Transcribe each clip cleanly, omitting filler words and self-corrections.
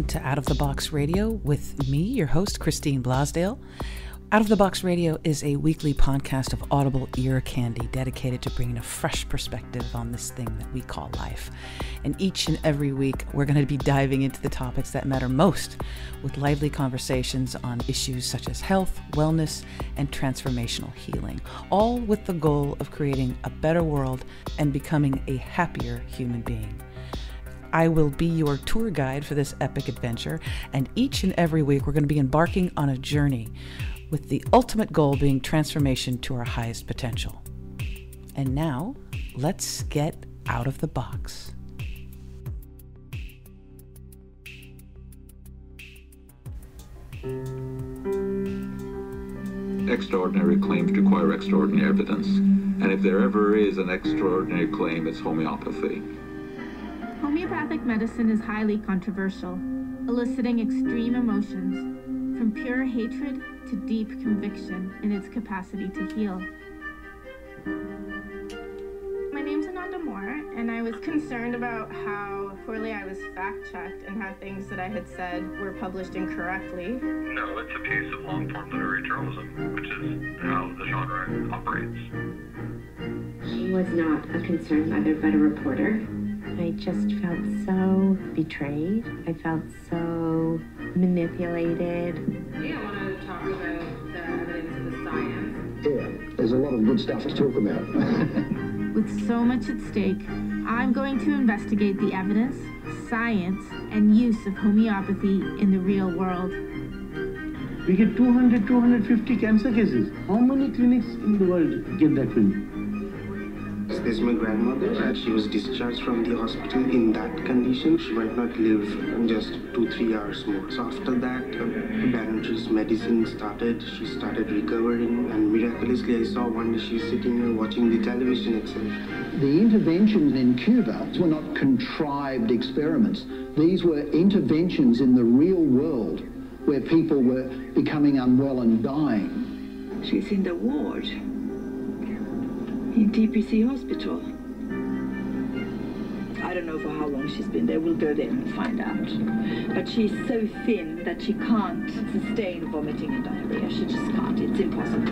welcome to Out of the Box Radio with me, your host, Christine Blasdale. Out of the Box Radio is a weekly podcast of audible ear candy dedicated to bringing a fresh perspective on this thing that we call life. And each and every week, we're going to be diving into the topics that matter most with lively conversations on issues such as health, wellness, and transformational healing, all with the goal of creating a better world and becoming a happier human being. I will be your tour guide for this epic adventure, and each and every week we're going to be embarking on a journey with the ultimate goal being transformation to our highest potential. And now, let's get out of the box. Extraordinary claims require extraordinary evidence, and if there ever is an extraordinary claim, it's homeopathy. Homeopathic medicine is highly controversial, eliciting extreme emotions, from pure hatred to deep conviction in its capacity to heal. My name's ANANDA MORE, and I was concerned about how poorly I was fact-checked and how things that I had said were published incorrectly. No, it's a case of long-form literary journalism, which is how the genre operates. She was not a concerned mother, but a reporter. I just felt so betrayed. I felt so manipulated. Yeah, I want to talk about the evidence and the science. Yeah, there's a lot of good stuff to talk about. With so much at stake, I'm going to investigate the evidence, science, and use of homeopathy in the real world. We get 200, 250 cancer cases. How many clinics in the world get that many? This is my grandmother. She was discharged from the hospital in that condition. She might not live just 2-3 hours more. So after that, Baron's medicine started. She started recovering, and miraculously I saw one day she's sitting here watching the television itself. The interventions in Cuba were not contrived experiments. These were interventions in the real world where people were becoming unwell and dying. She's in the ward. In TPC hospital. I don't know for how long she's been there. We'll go there and find out. But she's so thin that she can't sustain vomiting and diarrhea. She just can't. It's impossible.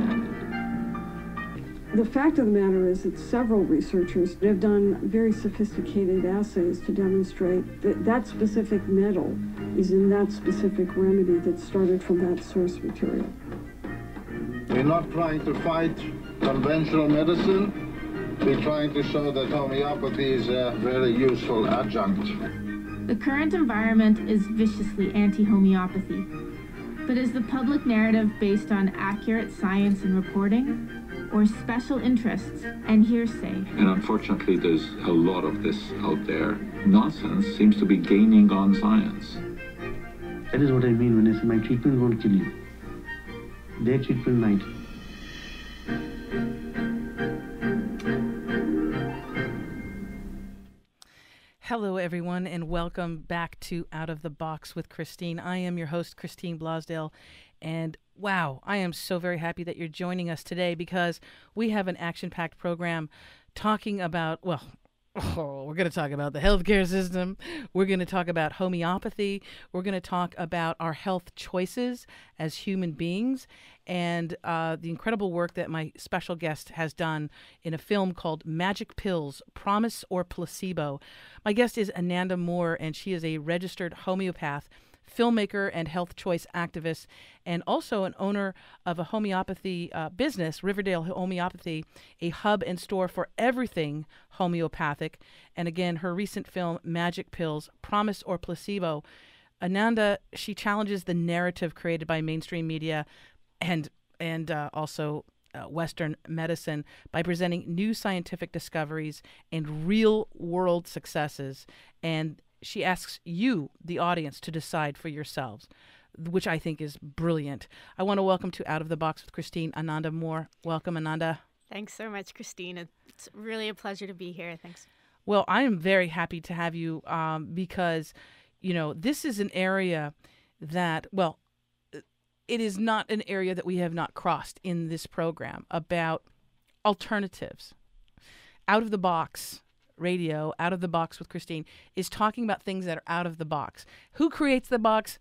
The fact of the matter is that several researchers have done very sophisticated assays to demonstrate that that specific metal is in that specific remedy that started from that source material. We're not trying to fight conventional medicine. We're trying to show that homeopathy is a very useful adjunct. The current environment is viciously anti-homeopathy. But is the public narrative based on accurate science and reporting, or special interests and hearsay? And unfortunately, there's a lot of this out there. Nonsense seems to be gaining on science. That is what I mean when I say my treatment won't kill you. Their treatment might. Hello, everyone, and welcome back to Out of the Box with Christine. I am your host, Christine Blasdale, and wow, I am so very happy that you're joining us today because we have an action-packed program talking about, we're going to talk about the healthcare system. We're going to talk about homeopathy. We're going to talk about our health choices as human beings and the incredible work that my special guest has done in a film called Magic Pills, Promise or Placebo. My guest is ANANDA MORE, and she is a registered homeopath, filmmaker, and health choice activist, and also an owner of a homeopathy business, Riverdale Homeopathy, a hub and store for everything homeopathic. And again, her recent film, Magic Pills, Promise or Placebo. ANANDA, she challenges the narrative created by mainstream media and also Western medicine by presenting new scientific discoveries and real-world successes. And she asks you, the audience, to decide for yourselves, which I think is brilliant. I want to welcome to Out of the Box with Christine, ANANDA MORE. Welcome, ANANDA. Thanks so much, Christine. It's really a pleasure to be here. Thanks. Well, I am very happy to have you because, you know, this is an area that, it is not an area that we have not crossed in this program about alternatives, out of the box radio, Out of the Box with Christine, is talking about things that are out of the box. Who creates the box?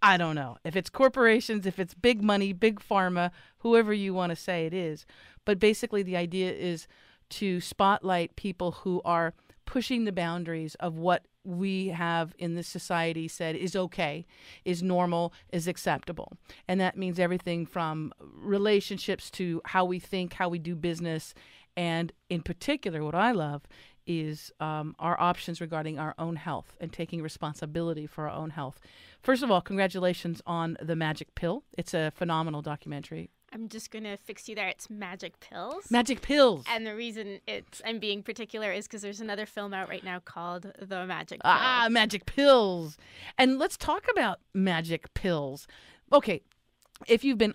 I don't know. If it's corporations, if it's big money, big pharma, whoever you want to say it is. But basically the idea is to spotlight people who are pushing the boundaries of what we have in this society said is okay, is normal, is acceptable. And that means everything from relationships to how we think, how we do business. And in particular, what I love is our options regarding our own health and taking responsibility for our own health. First of all, congratulations on The Magic Pill. It's a phenomenal documentary. I'm just going to fix you there. It's Magic Pills. Magic Pills. And the reason I'm being particular is because there's another film out right now called The Magic Pill. Ah, Magic Pills. And let's talk about Magic Pills. Okay.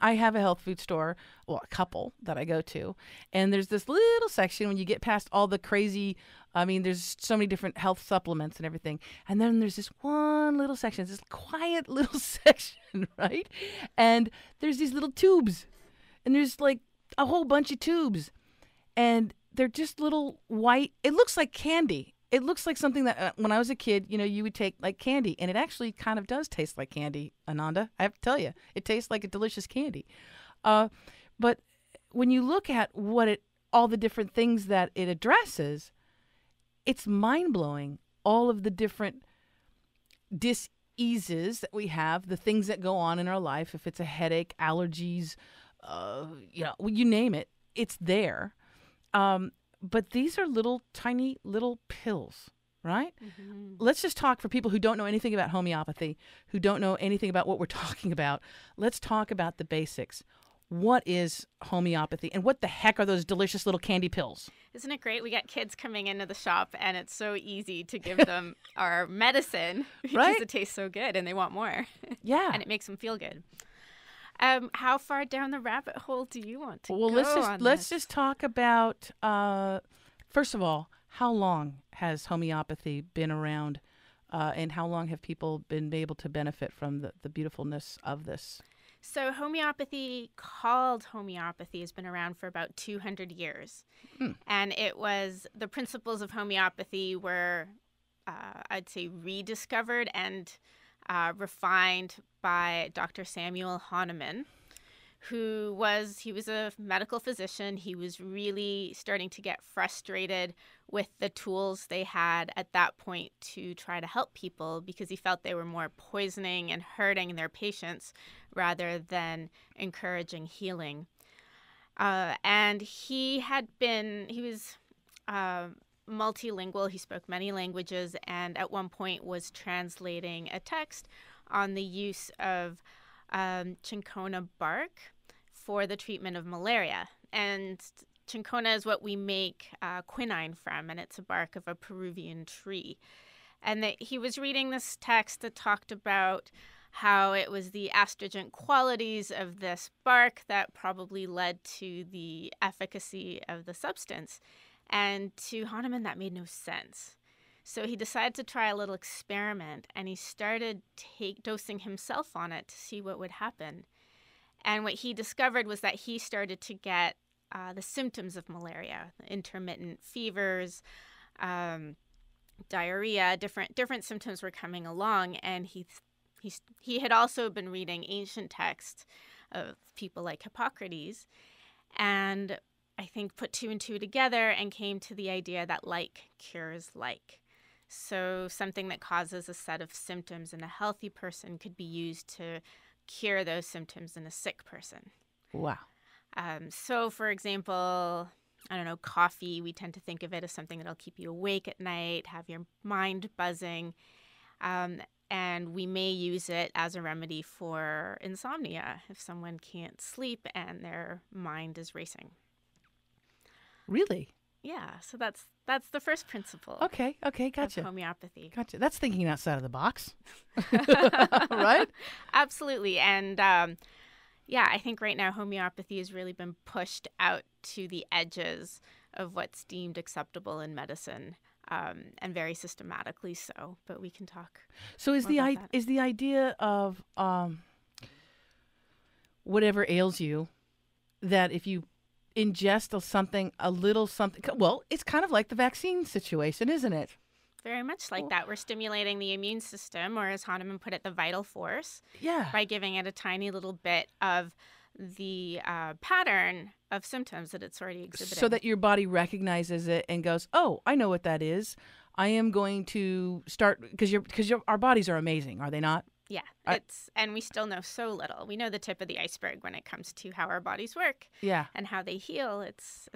I have a health food store, well, a couple that I go to, and there's this little section when you get past all the crazy, there's so many different health supplements and everything. And then there's this one little section, this quiet little section, right? And there's these little tubes, and there's like a whole bunch of tubes, and they're just little white, it looks like candy. It looks like something that when I was a kid, you would take like candy, and it actually kind of does taste like candy, Ananda. I have to tell you, it tastes like a delicious candy. But when you look at all the different things that it addresses, it's mind-blowing. All of the different dis-eases that we have, the things that go on in our life, if it's a headache, allergies, you name it, it's there. But these are tiny little pills, right? Mm-hmm. Let's just talk for people who don't know anything about homeopathy, who don't know anything about what we're talking about. Let's talk about the basics. What is homeopathy, and what the heck are those delicious little candy pills? Isn't it great? We got kids coming into the shop, and it's so easy to give them our medicine because it tastes so good, and they want more. Yeah. And it makes them feel good. How far down the rabbit hole do you want to go? Well, let's just talk about first of all, how long has homeopathy been around, and how long have people been able to benefit from the beautifulness of this? So homeopathy, called homeopathy, has been around for about 200 years, and the principles of homeopathy were, I'd say, rediscovered and refined by Dr. Samuel Hahnemann, he was a medical physician. He was really starting to get frustrated with the tools they had at that point to try to help people, because he felt they were more poisoning and hurting their patients rather than encouraging healing. And he was multilingual. He spoke many languages, and at one point was translating a text on the use of cinchona bark for the treatment of malaria. And cinchona is what we make quinine from, and it's a bark of a Peruvian tree. And he was reading this text that talked about how it was the astringent qualities of this bark that probably led to the efficacy of the substance. And to Hahnemann, that made no sense. So he decided to try a little experiment, and he started dosing himself on it to see what would happen. And what he discovered was that he started to get the symptoms of malaria, intermittent fevers, diarrhea, different symptoms were coming along. And he had also been reading ancient texts of people like Hippocrates, and I think put two and two together and came to the idea that like cures like. So something that causes a set of symptoms in a healthy person could be used to cure those symptoms in a sick person. Wow. So, for example, I don't know, coffee, we tend to think of it as something that'll keep you awake at night, have your mind buzzing, and we may use it as a remedy for insomnia if someone can't sleep and their mind is racing. Really? Yeah, so that's the first principle. Okay, gotcha. Of homeopathy. Gotcha. That's thinking outside of the box, right? Absolutely, and I think right now homeopathy has really been pushed out to the edges of what's deemed acceptable in medicine, and very systematically so. But we can talk. So is the idea of whatever ails you, that if ingest a little something. Well, it's kind of like the vaccine situation, isn't it? Very much like that. We're stimulating the immune system, or as Hahnemann put it, the vital force. Yeah. By giving it a tiny little bit of the pattern of symptoms that it's already exhibiting. So that your body recognizes it and goes, oh, I know what that is. I am going to start, because our bodies are amazing, are they not? Yeah, and we still know so little. We know the tip of the iceberg when it comes to how our bodies work. Yeah. And how they heal. It's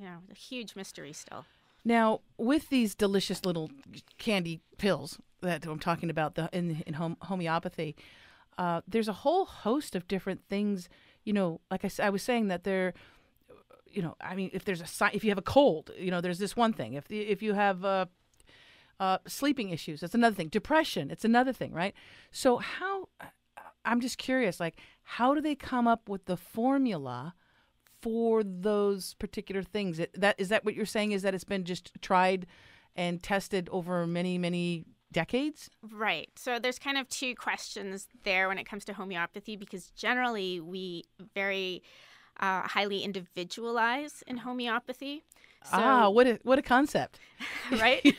a huge mystery still. Now, with these delicious little candy pills that I'm talking about in homeopathy, there's a whole host of different things. Like I was saying that they're, if you have a cold, there's this one thing. If you have sleeping issues, that's another thing. Depression, it's another thing, right? So I'm just curious, like, how do they come up with the formula for those particular things? Is that what you're saying, is that it's been just tried and tested over many, many decades? Right. So there's kind of two questions there when it comes to homeopathy, because generally we very highly individualize in homeopathy. So, what a concept. Right?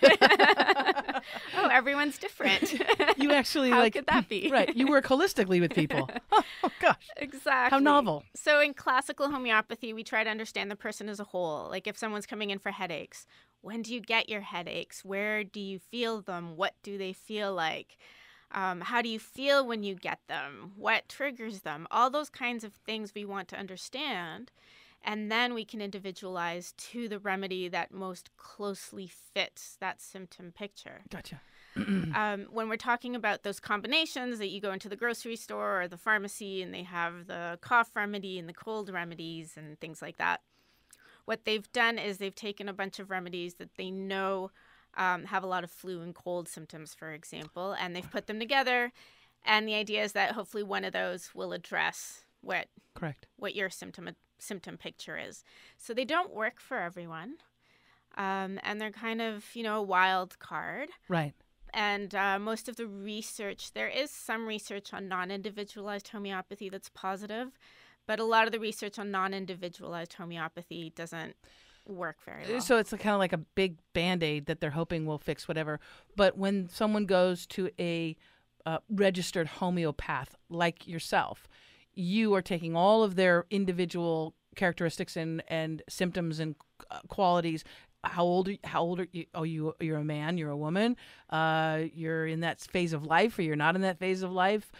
Oh, everyone's different. You actually How could that be? Right. You work holistically with people. Oh, gosh. Exactly. How novel. So in classical homeopathy, we try to understand the person as a whole. Like if someone's coming in for headaches, when do you get your headaches? Where do you feel them? What do they feel like? How do you feel when you get them? What triggers them? All those kinds of things we want to understand. And then we can individualize to the remedy that most closely fits that symptom picture. Gotcha. When we're talking about those combinations that you go into the grocery store or the pharmacy and they have the cough remedy and the cold remedies and things like that, what they've done is they've taken a bunch of remedies that they know have a lot of flu and cold symptoms, for example, and they've put them together. And the idea is that hopefully one of those will address what your symptom picture is. So they don't work for everyone. And they're kind of, a wild card. Right. And most of the research, there is some research on non-individualized homeopathy that's positive, but a lot of the research on non-individualized homeopathy doesn't work very well. So it's kind of like a big Band-Aid that they're hoping will fix whatever. But when someone goes to a registered homeopath like yourself, you are taking all of their individual characteristics and symptoms and qualities. How old are you? Oh, you're a man, you're a woman, you're in that phase of life, or you're not in that phase of life.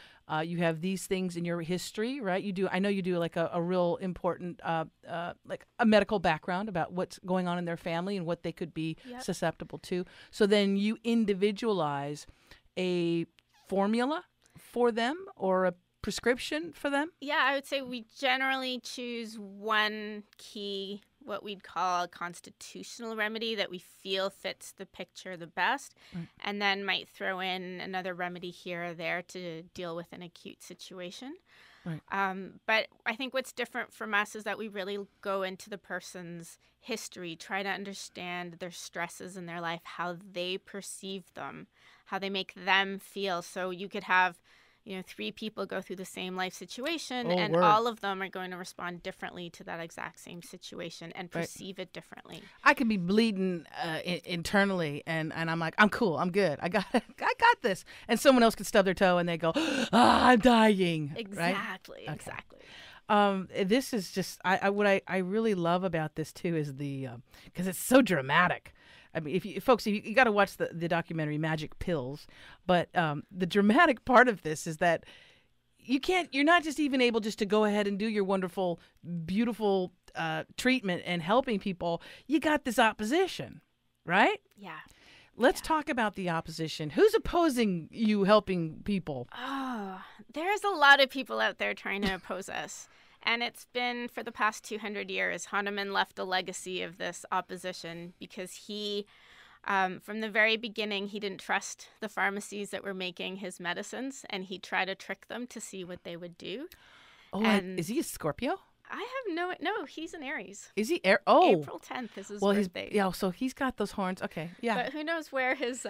You have these things in your history, right? I know you do like a real important, like a medical background about what's going on in their family and what they could be susceptible to. So then you individualize a formula for them or a prescription for them? Yeah, I would say we generally choose one key, what we'd call a constitutional remedy that we feel fits the picture the best, and then might throw in another remedy here or there to deal with an acute situation. Right. But I think what's different from us is that we really go into the person's history, try to understand their stresses in their life, how they perceive them, how they make them feel. So you could have 3 people go through the same life situation, and all of them are going to respond differently to that exact same situation and perceive it differently. I could be bleeding internally, and I'm like, I'm cool, I'm good, I got this. And someone else could stub their toe, and they go, I'm dying. Exactly, right? Exactly. This is just what I really love about this too is because it's so dramatic. I mean, if you got to watch the documentary Magic Pills, but the dramatic part of this is that you're not just even able just to go ahead and do your wonderful, beautiful treatment and helping people. You got this opposition, right? Yeah. Let's talk about the opposition. Who's opposing you helping people? Oh, there's a lot of people out there trying to oppose us. And it's been for the past 200 years. Hahnemann left a legacy of this opposition because he, from the very beginning, he didn't trust the pharmacies that were making his medicines, and he tried to trick them to see what they would do. Oh, is he a Scorpio? No, he's an Aries. Is he? Oh. April 10th is his well, birthday. So he's got those horns. Okay, yeah. But who knows where his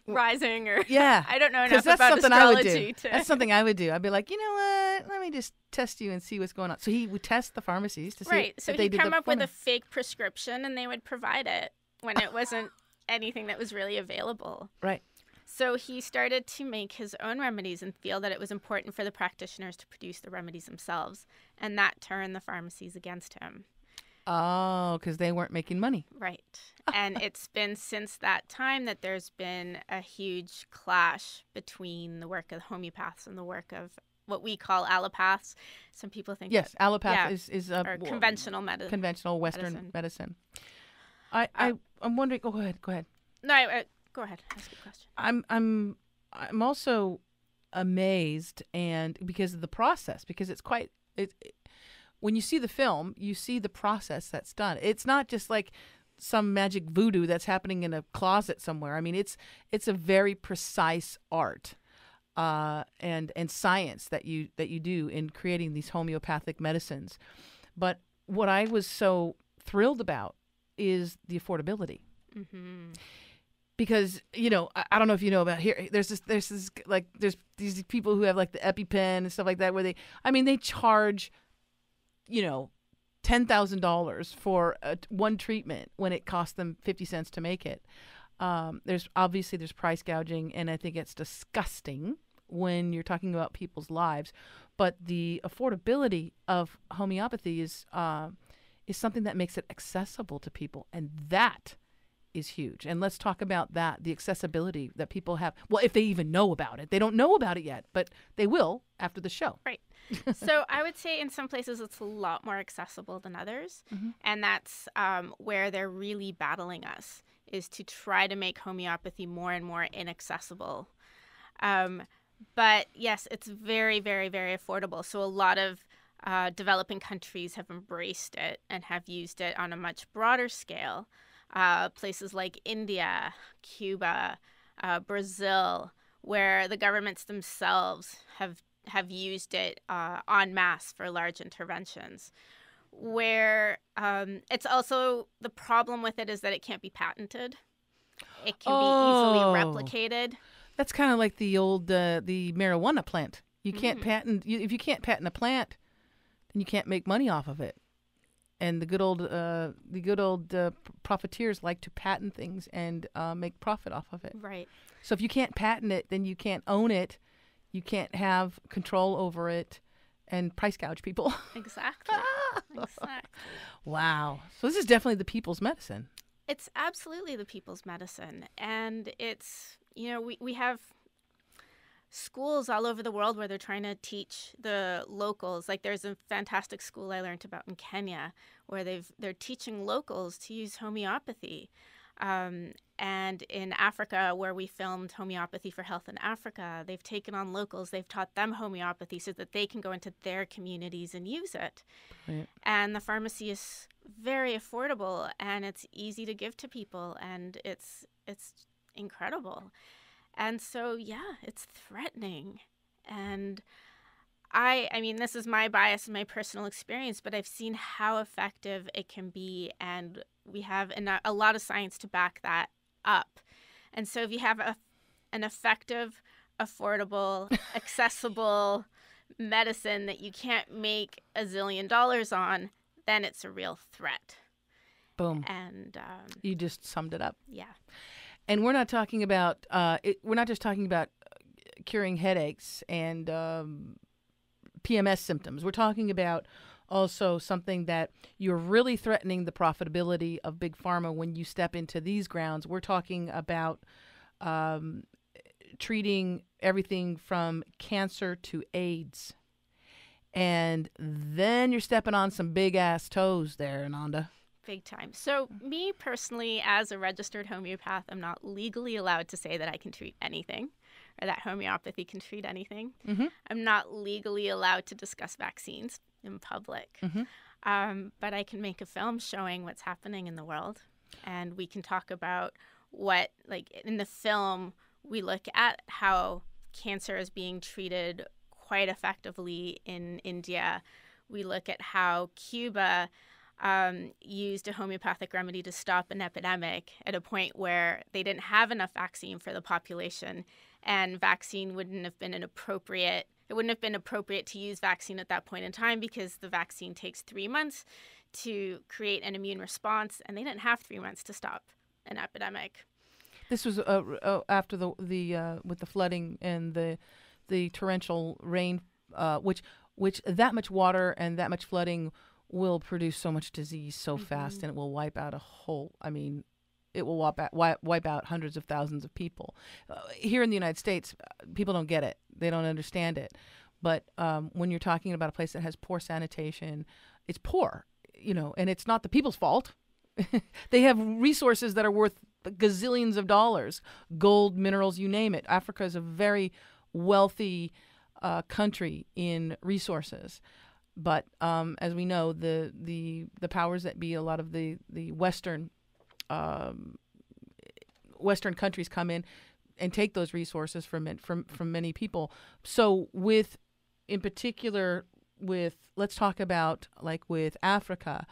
rising or... Yeah. I don't know enough that's about something astrology. I would do. That's something I would do. I'd be like, you know what? Let me just test you and see what's going on. So he would test the pharmacies to see Right. if So they he'd did come the up with a formula. fake prescription, and they would provide it when it wasn't anything that was really available. Right. So he started to make his own remedies and feel that it was important for the practitioners to produce the remedies themselves. And that turned the pharmacies against him. Oh, because they weren't making money. Right. And it's been since that time that there's been a huge clash between the work of homeopaths and the work of what we call allopaths. Some people think... Yes, allopath is or conventional medicine. Conventional Western medicine. I'm wondering... Go ahead. No, go ahead. Ask your question. I'm also amazed, and because of the process, because it's quite when you see the film, you see the process that's done. It's not just like some magic voodoo that's happening in a closet somewhere. I mean, it's a very precise art and science that you do in creating these homeopathic medicines. But what I was so thrilled about is the affordability. Mm-hmm. Because, I don't know if you know about here, there's these people who have like the EpiPen and stuff like that where they charge, $10,000 for one treatment when it costs them 50 cents to make it. There's price gouging, and I think it's disgusting when you're talking about people's lives. But the affordability of homeopathy is something that makes it accessible to people, and that is huge. And let's talk about that, the accessibility that people have. Well, if they even know about it. They don't know about it yet, but they will after the show. Right. So I would say in some places it's a lot more accessible than others. Mm-hmm. And that's where they're really battling us, is to try to make homeopathy more and more inaccessible. But yes, it's very, very, very affordable. So a lot of developing countries have embraced it and have used it on a much broader scale. Places like India, Cuba, Brazil, where the governments themselves have used it en masse for large interventions. Where it's also, the problem with it is that it can't be patented. It can be easily replicated. That's kind of like the old the marijuana plant. You can't patent. If you can't patent a plant, then you can't make money off of it. And the good old profiteers like to patent things and make profit off of it. Right. So if you can't patent it, then you can't own it, you can't have control over it, and price gouge people. Exactly. Exactly. Wow. So this is definitely the people's medicine. It's absolutely the people's medicine, and it's we have schools all over the world where they're trying to teach the locals. Like there's a fantastic school I learned about in Kenya where they're teaching locals to use homeopathy. And in Africa, where we filmed Homeopathy for Health in Africa, they've taken on locals. They've taught them homeopathy so that they can go into their communities and use it. Right. And the pharmacy is very affordable, and it's easy to give to people, and it's incredible. And so, yeah, it's threatening. And I mean, this is my bias and my personal experience, but I've seen how effective it can be. And we have a lot of science to back that up. And so if you have an effective, affordable, accessible medicine that you can't make $1 zillion on, then it's a real threat. Boom. And you just summed it up. Yeah. And we're not talking about we're not just talking about curing headaches and PMS symptoms. We're talking about also something that you're really threatening the profitability of Big Pharma when you step into these grounds. We're talking about treating everything from cancer to AIDS. And then you're stepping on some big-ass toes there, Ananda. Big time. So me personally, as a registered homeopath, I'm not legally allowed to say that I can treat anything or that homeopathy can treat anything. Mm-hmm. I'm not legally allowed to discuss vaccines in public. Mm-hmm. But I can make a film showing what's happening in the world. And we can talk about what, like in the film, we look at how cancer is being treated quite effectively in India We look at how Cuba used a homeopathic remedy to stop an epidemic at a point where they didn't have enough vaccine for the population, and vaccine wouldn't have been appropriate to use vaccine at that point in time because the vaccine takes 3 months to create an immune response, and they didn't have 3 months to stop an epidemic. This was after the with the flooding and the torrential rain, which that much water and that much flooding will produce so much disease so fast, and it will wipe out it will wipe out hundreds of thousands of people. Here in the United States, people don't get it. They don't understand it. But when you're talking about a place that has poor sanitation, it's poor, and it's not the people's fault. They have resources that are worth gazillions of dollars, gold, minerals, you name it. Africa is a very wealthy country in resources. But as we know, the powers that be, a lot of the Western countries come in and take those resources from many people. So in particular, let's talk about with Africa,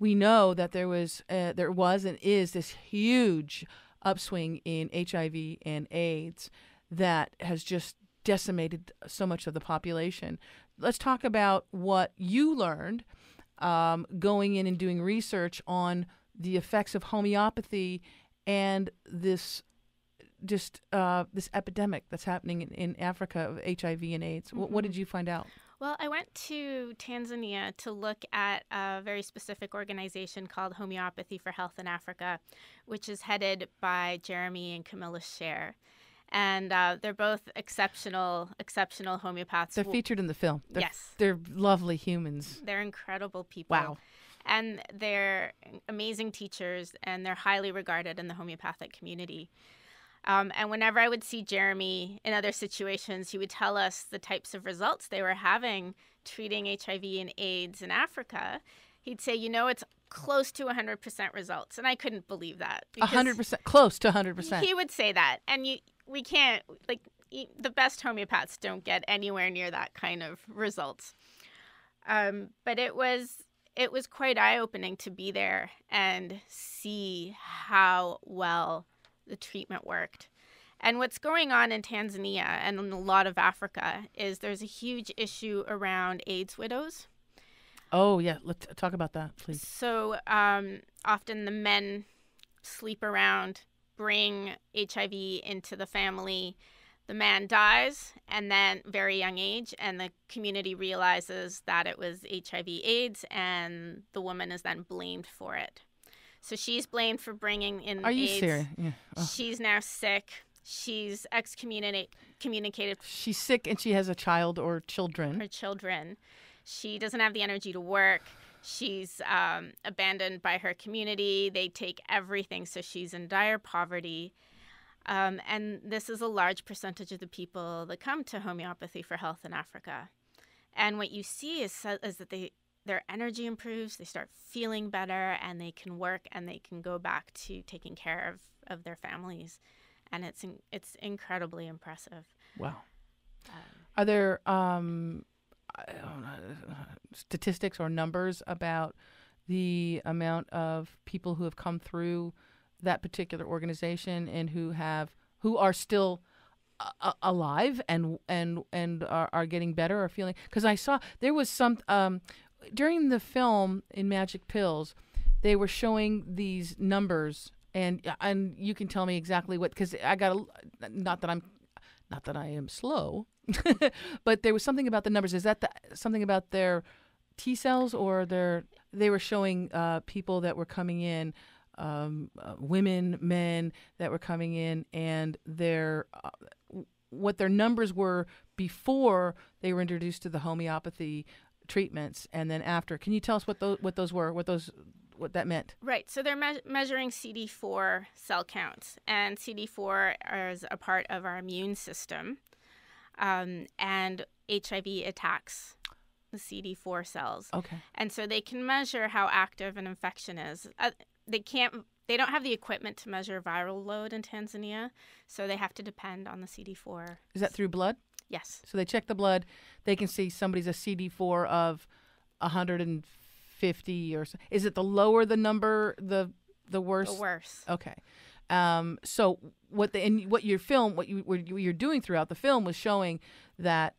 we know that there was and is this huge upswing in HIV and AIDS that has just decimated so much of the population. Let's talk about what you learned going in and doing research on the effects of homeopathy and this epidemic that's happening in Africa of HIV and AIDS. What did you find out? Well, I went to Tanzania to look at a very specific organization called Homeopathy for Health in Africa, which is headed by Jeremy and Camilla Scher. And they're both exceptional homeopaths. They're featured in the film. Yes. They're lovely humans. They're incredible people. Wow. And they're amazing teachers, and they're highly regarded in the homeopathic community. And whenever I would see Jeremy in other situations, he would tell us the types of results they were having treating HIV and AIDS in Africa. He'd say, it's close to 100% results. And I couldn't believe that. 100%, close to 100%. He would say that. And we can't, the best homeopaths don't get anywhere near that kind of results. But it was quite eye-opening to be there and see how well the treatment worked. And what's going on in Tanzania and in a lot of Africa is there's a huge issue around AIDS widows. Oh, yeah. Let's talk about that, please. So often the men sleep around, bring HIV into the family. The man dies, and then very young age, and the community realizes that it was HIV/AIDS, and the woman is then blamed for it. So she's blamed for bringing in AIDS. Are you serious? Yeah. Oh. She's now sick. She's excommunicated. She's sick, and she has a child or children. Her children. She doesn't have the energy to work. She's abandoned by her community. They take everything, so she's in dire poverty. And this is a large percentage of the people that come to Homeopathy for Health in Africa. And what you see is that their energy improves, they start feeling better, and they can work, and they can go back to taking care of their families. And it's incredibly impressive. Wow. Are there statistics or numbers about the amount of people who have come through that particular organization and who are still alive and are getting better or feeling? Because I saw there was some during the film in Magic Pills, they were showing these numbers, and you can tell me exactly what, because I got not that I am slow, but there was something about the numbers. Is that something about their T cells, or they were showing people that were coming in, women, men that were coming in, and what their numbers were before they were introduced to the homeopathy treatments, and then after. Can you tell us what those were? What that meant? Right. So they're measuring CD4 cell counts, and CD4 is a part of our immune system, and HIV attacks the CD4 cells. Okay. And so they can measure how active an infection is. They don't have the equipment to measure viral load in Tanzania, so they have to depend on the CD4. Is that through blood? Yes. So they check the blood. They can see somebody's a CD4 of 150 or so. Is it the lower the number, the worse? The worse. Okay. So what you're doing throughout the film was showing that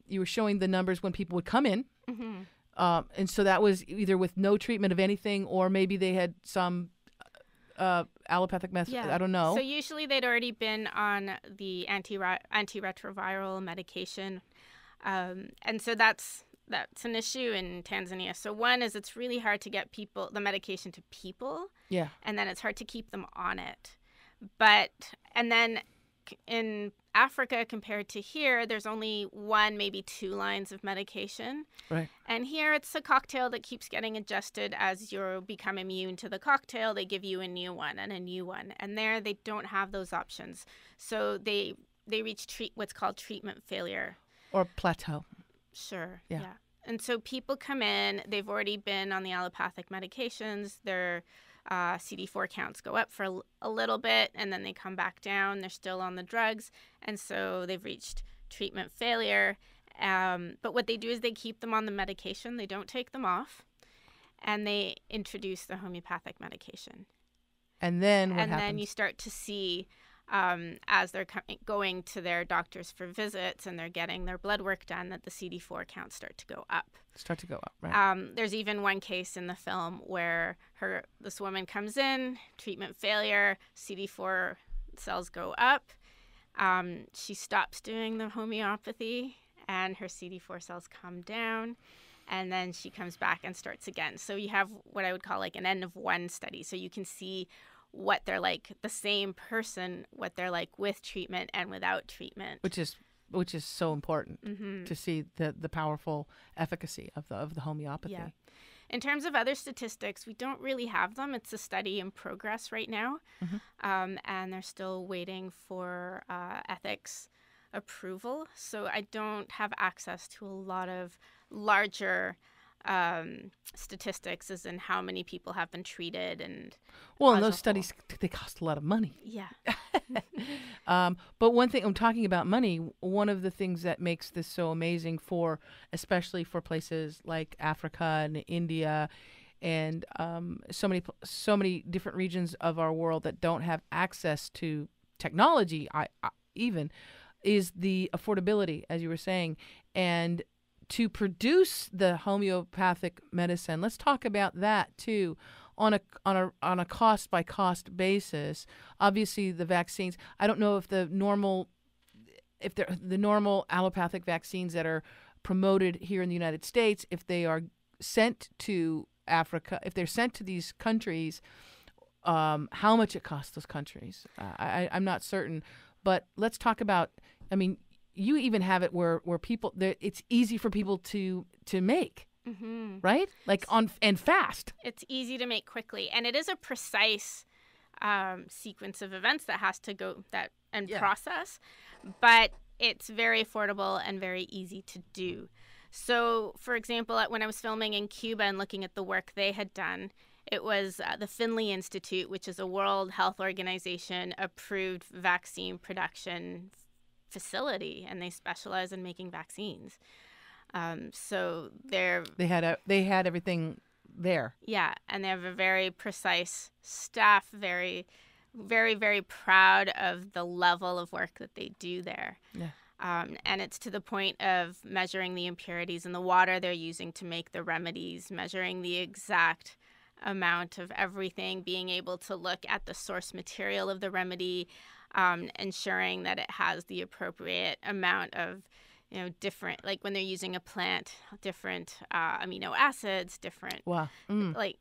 you were showing the numbers when people would come in. Mm-hmm. And so that was either with no treatment of anything, or maybe they had some allopathic method. Yeah. I don't know. So usually they'd already been on the antiretroviral medication. And so that's an issue in Tanzania. So one is it's really hard to get the medication to people. Yeah. And then it's hard to keep them on it. And then in Africa compared to here, there's only 1, maybe 2 lines of medication. Right. And here it's a cocktail that keeps getting adjusted as you become immune to the cocktail. They give you a new one and a new one. And there they don't have those options. So they reach what's called treatment failure. Or plateau. Sure. Yeah. And so people come in, they've already been on the allopathic medications. Their CD4 counts go up for a little bit, and then they come back down. They're still on the drugs, and so they've reached treatment failure. But what they do is they keep them on the medication. They don't take them off, and they introduce the homeopathic medication. And then what happens? And then you start to see, as they're going to their doctors for visits and they're getting their blood work done, that the CD4 counts start to go up. Right. There's even one case in the film where this woman comes in, treatment failure, CD4 cells go up. She stops doing the homeopathy, and her CD4 cells come down. And then she comes back and starts again. So you have what I would call like an end of one study. So you can see what they're like, the same person, what they're like with treatment and without treatment. Which is so important to see the powerful efficacy of the homeopathy. Yeah. In terms of other statistics, we don't really have them. It's a study in progress right now, and they're still waiting for ethics approval. So I don't have access to a lot of larger statistics, as in how many people have been treated. And those studies, they cost a lot of money. Yeah. But one thing, I'm talking about money, one of the things that makes this so amazing especially for places like Africa and India and so many different regions of our world that don't have access to technology, even, is the affordability, as you were saying. And to produce the homeopathic medicine, let's talk about that too, on a cost by cost basis. Obviously, the vaccines. I don't know if the normal allopathic vaccines that are promoted here in the United States, if they are sent to Africa, if they're sent to these countries, how much it costs those countries. I'm not certain, but let's talk about. I mean, you even have it where people, it's easy for people to make, right? Like and fast. It's easy to make quickly, and it is a precise sequence of events that has to go process, but it's very affordable and very easy to do. So, for example, when I was filming in Cuba and looking at the work they had done, it was the Finley Institute, which is a World Health Organization approved vaccine production facility, and they specialize in making vaccines. So they had everything there. Yeah, and they have a very precise staff, very, very, very proud of the level of work that they do there. Yeah. And it's to the point of measuring the impurities in the water they're using to make the remedies, measuring the exact amount of everything, being able to look at the source material of the remedy, ensuring that it has the appropriate amount of, different, like when they're using a plant, different amino acids, different, like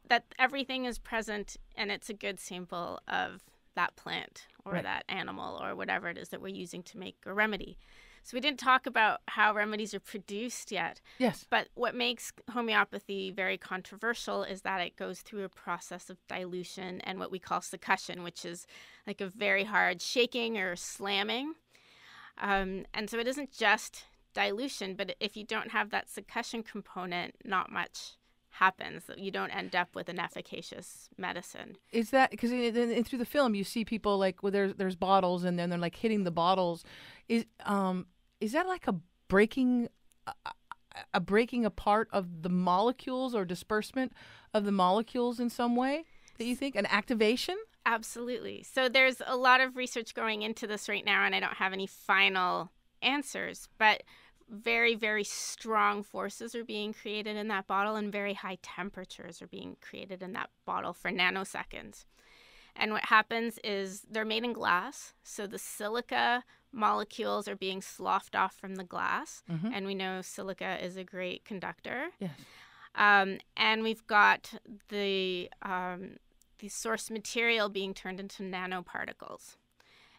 that everything is present, and it's a good sample of that plant or that animal or whatever it is that we're using to make a remedy. So we didn't talk about how remedies are produced yet. Yes. But what makes homeopathy very controversial is that it goes through a process of dilution and what we call succussion, which is like a very hard shaking or slamming. And so it isn't just dilution, but if you don't have that succussion component, not much happens. You don't end up with an efficacious medicine. Is that because through the film you see people like there's bottles and then they're like hitting the bottles? Is that like a breaking? a breaking apart of the molecules or disbursement of the molecules in some way that you think? An activation? Absolutely. So there's a lot of research going into this right now, and I don't have any final answers, but very, very strong forces are being created in that bottle, and very high temperatures are being created in that bottle for nanoseconds. And what happens is they're made in glass, so the silica molecules are being sloughed off from the glass, and we know silica is a great conductor. Yes. And we've got the source material being turned into nanoparticles.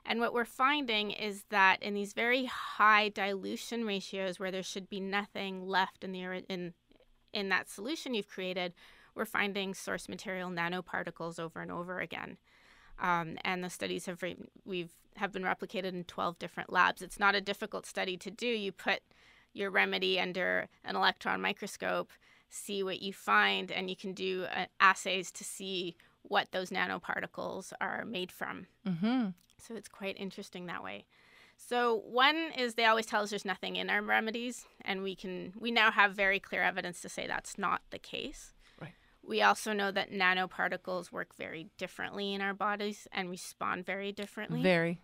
And what we're finding is that in these very high dilution ratios where there should be nothing left in that solution you've created, we're finding source material nanoparticles over and over again. And the studies have been replicated in 12 different labs. It's not a difficult study to do. You put your remedy under an electron microscope, see what you find, and you can do assays to see what those nanoparticles are made from. So it's quite interesting that way. So one is they always tell us there's nothing in our remedies, and we now have very clear evidence to say that's not the case. Right. We also know that nanoparticles work very differently in our bodies and respond very differently. Very.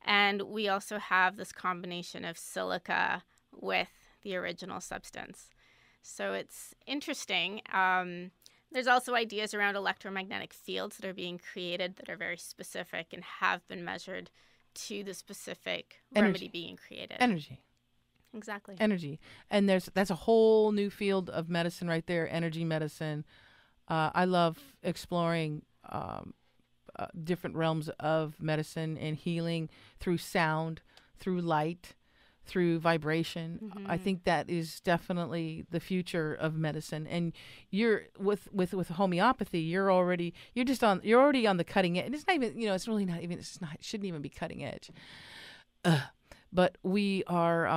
And we also have this combination of silica with the original substance. So it's interesting. There's also ideas around electromagnetic fields that are being created that are very specific and have been measured to the specific remedy being created. Energy. Exactly. Energy. And that's a whole new field of medicine right there, energy medicine. I love exploring different realms of medicine and healing through sound, through light, through vibration. I think that is definitely the future of medicine. And you're with homeopathy, you're already on the cutting edge. And it's not even, it shouldn't even be cutting edge. But we are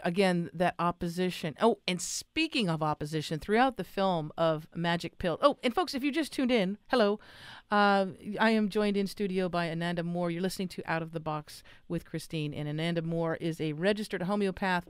again, that opposition. Oh, and speaking of opposition, throughout the film of Magic Pills. Oh, and folks, if you just tuned in, hello. I am joined in studio by ANANDA MORE. You're listening to Out of the Box with Christine. And ANANDA MORE is a registered homeopath,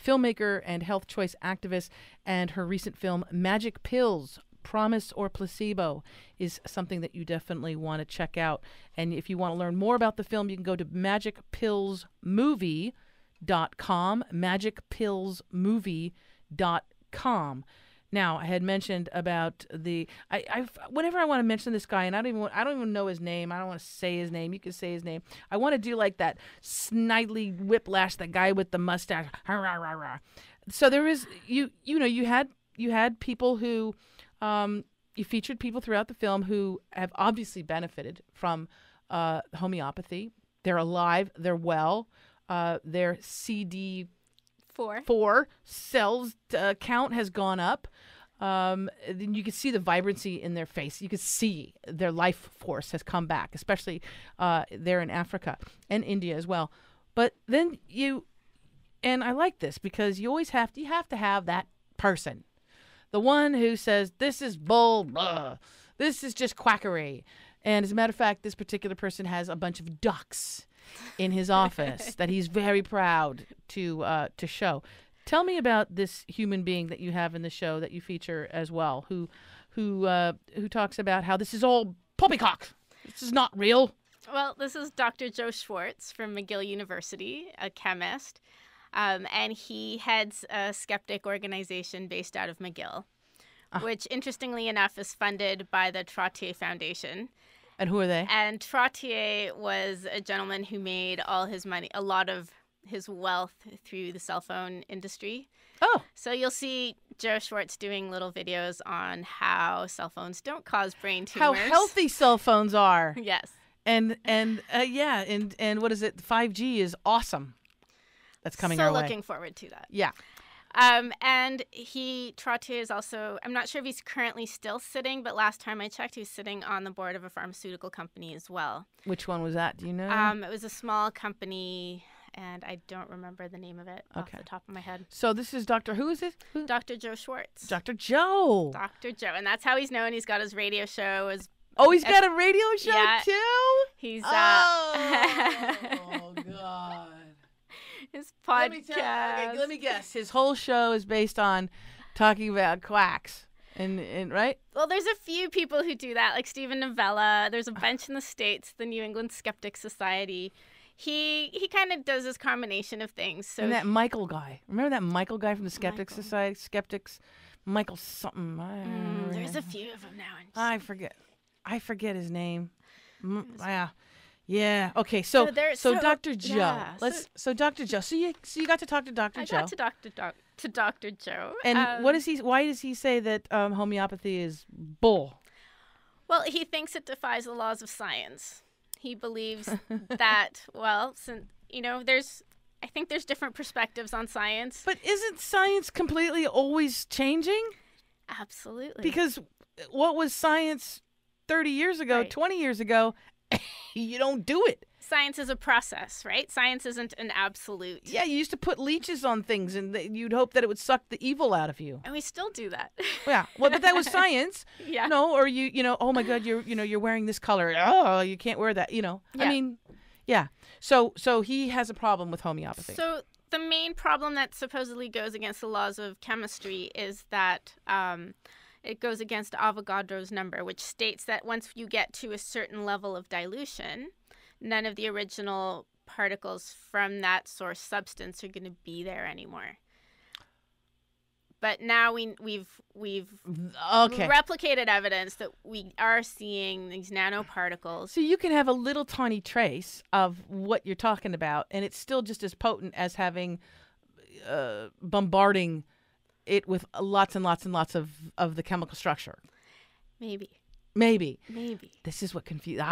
filmmaker, and health choice activist. And her recent film, Magic Pills, Promise or Placebo, is something that you definitely want to check out. And if you want to learn more about the film, you can go to magicpillsmovie.com, magicpillsmovie.com. Now, I had mentioned about whenever I want to mention this guy, and I don't even know his name. I don't want to say his name. You can say his name. I want to do like that Snidely Whiplash, the guy with the mustache. So there is you had people who you featured people throughout the film who have obviously benefited from homeopathy. They're alive. They're well. Their CD4 cells count has gone up. Then you can see the vibrancy in their face. You can see their life force has come back, especially there in Africa and India as well. But then and I like this because you always have to have that person, the one who says this is bull, blah, this is just quackery. And as a matter of fact, this particular person has a bunch of ducks in his office that he's very proud to show. Tell me about this human being that you have in the show that you feature as well, who talks about how this is all poppycock. This is not real. Well, this is Dr. Joe Schwartz from McGill University, a chemist, and he heads a skeptic organization based out of McGill, which, interestingly enough, is funded by the Trottier Foundation. And who are they? And Trottier was a gentleman who made all his money, a lot of his wealth through the cell phone industry. Oh. So you'll see Joe Schwartz doing little videos on how cell phones don't cause brain tumors. How healthy cell phones are. Yes. And what is it? 5G is awesome. That's coming our way. So looking forward to that. Yeah. And Trottier is also, I'm not sure if he's currently still sitting, but last time I checked, he was sitting on the board of a pharmaceutical company as well. Which one was that? Do you know? It was a small company, and I don't remember the name of it off the top of my head. So this is who is it? Dr. Joe Schwartz. Dr. Joe. Dr. Joe. And that's how he's known. He's got his radio show. He's got a radio show too? He's, oh, God. His podcast. Let me guess. His whole show is based on talking about quacks. And right? Well, there's a few people who do that, like Stephen Novella. There's a bunch in the States, the New England Skeptic Society. He kind of does this combination of things. So and that Michael guy. Remember that Michael guy from the Skeptic Society? Skeptics. Michael something. There's a few of them now. I forget his name. Yeah. Okay. So Dr. Joe. Yeah, so Dr. Joe. So you got to talk to Dr. Joe. I got to Dr. Joe. And why does he say that homeopathy is bull? Well, he thinks it defies the laws of science. He believes that, I think there's different perspectives on science. But isn't science completely always changing? Absolutely. Because what was science 30 years ago, 20 years ago, you don't do it. Science is a process, right? Science isn't an absolute. Yeah, you used to put leeches on things, and you'd hope that it would suck the evil out of you. And we still do that. Yeah, well, but that was science. Yeah. No, or oh my God, you're wearing this color. Oh, you can't wear that. Yeah. I mean, yeah. So he has a problem with homeopathy. So the main problem that supposedly goes against the laws of chemistry is that it goes against Avogadro's number, which states that once you get to a certain level of dilution, none of the original particles from that source substance are going to be there anymore. But now we've replicated evidence that we are seeing these nanoparticles. So you can have a little tiny trace of what you're talking about, and it's still just as potent as having bombarding it with lots and lots and lots of the chemical structure. Maybe. This is what confuses.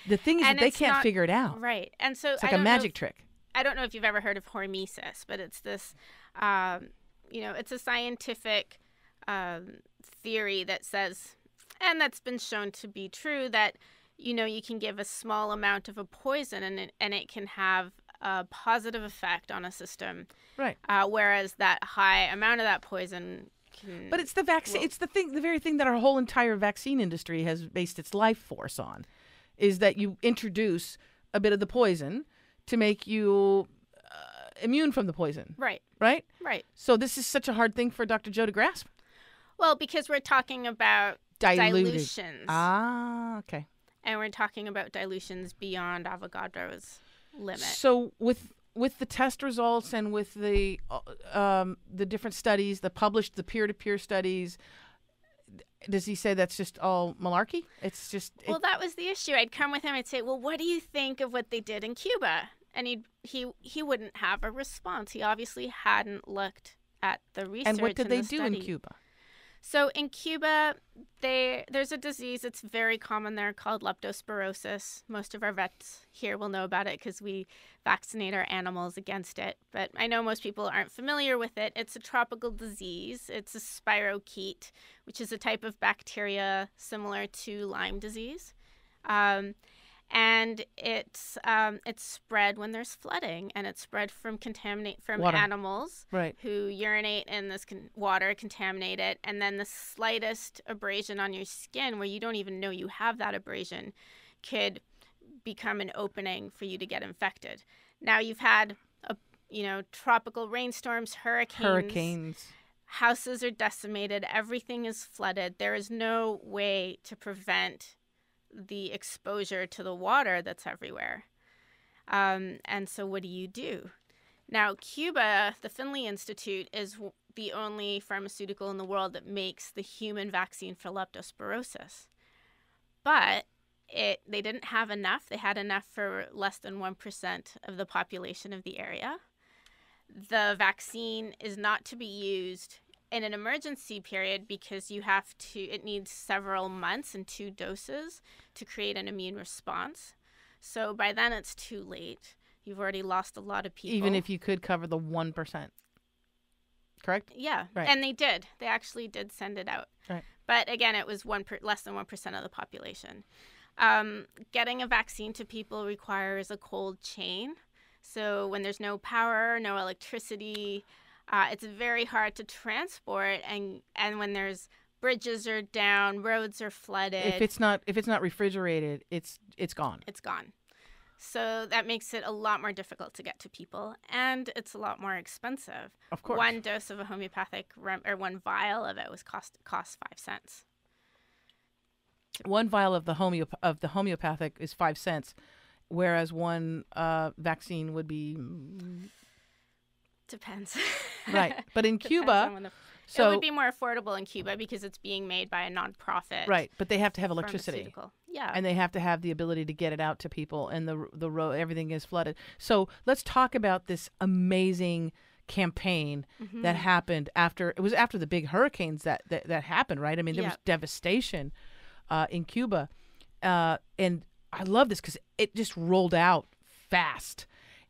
The thing is that they can't figure it out. Right. And so it's like a magic trick. I don't know if you've ever heard of hormesis, but it's this, it's a scientific theory that says, and that's been shown to be true, that, you can give a small amount of a poison and it can have a positive effect on a system. Right. Whereas that high amount of that poison can... But it's the vaccine. It's the very thing that our whole entire vaccine industry has based its life force on, is that you introduce a bit of the poison to make you immune from the poison. Right. Right? Right. So this is such a hard thing for Dr. Joe to grasp? Well, because we're talking about dilutions. Okay. And we're talking about dilutions beyond Avogadro's limit. So with the test results and with the different studies, the peer-to-peer studies, does he say that's just all malarkey? It's just... Well, that was the issue. I'd come with him. I'd say, well, what do you think of what they did in Cuba? And he wouldn't have a response. He obviously hadn't looked at the research. And what did they do study. in Cuba? So in Cuba, there's a disease that's very common there called leptospirosis. Most of our vets here will know about it because we vaccinate our animals against it. But I know most people aren't familiar with it. It's a tropical disease. It's a spirochete, which is a type of bacteria similar to Lyme disease. And it's spread when there's flooding, and it's spread from water. Animals who urinate in this water, contaminate it, and then the slightest abrasion on your skin, where you don't even know you have that abrasion, could become an opening for you to get infected. Now you've had tropical rainstorms, hurricanes. Houses are decimated. Everything is flooded. There is no way to prevent the exposure to the water that's everywhere. And so what do? Now, Cuba, the Finley Institute, is the only pharmaceutical in the world that makes the human vaccine for leptospirosis. But they didn't have enough. They had enough for less than 1% of the population of the area. The vaccine is not to be used in an emergency period because it needs several months and 2 doses to create an immune response. So by then it's too late. You've already lost a lot of people. Even if you could cover the 1%. Correct? Yeah. Right. And they did. They actually did send it out. Right. But again, it was less than 1% of the population. Getting a vaccine to people requires a cold chain. So when there's no power, no electricity, it's very hard to transport, and when there's bridges are down, roads are flooded. If it's not refrigerated, it's gone. It's gone. So that makes it a lot more difficult to get to people, and it's a lot more expensive. Of course. One dose of a homeopathic or one vial of it cost 5 cents. One vial of the homeopathic is 5 cents, whereas one vaccine would be depends. Right, but in Cuba, it would be more affordable in Cuba because it's being made by a nonprofit. Right, but they have to have electricity. Yeah, and they have to have the ability to get it out to people, and the road, everything is flooded. So let's talk about this amazing campaign that happened after the big hurricanes that happened. Right, I mean there was devastation in Cuba, and I love this because it just rolled out fast.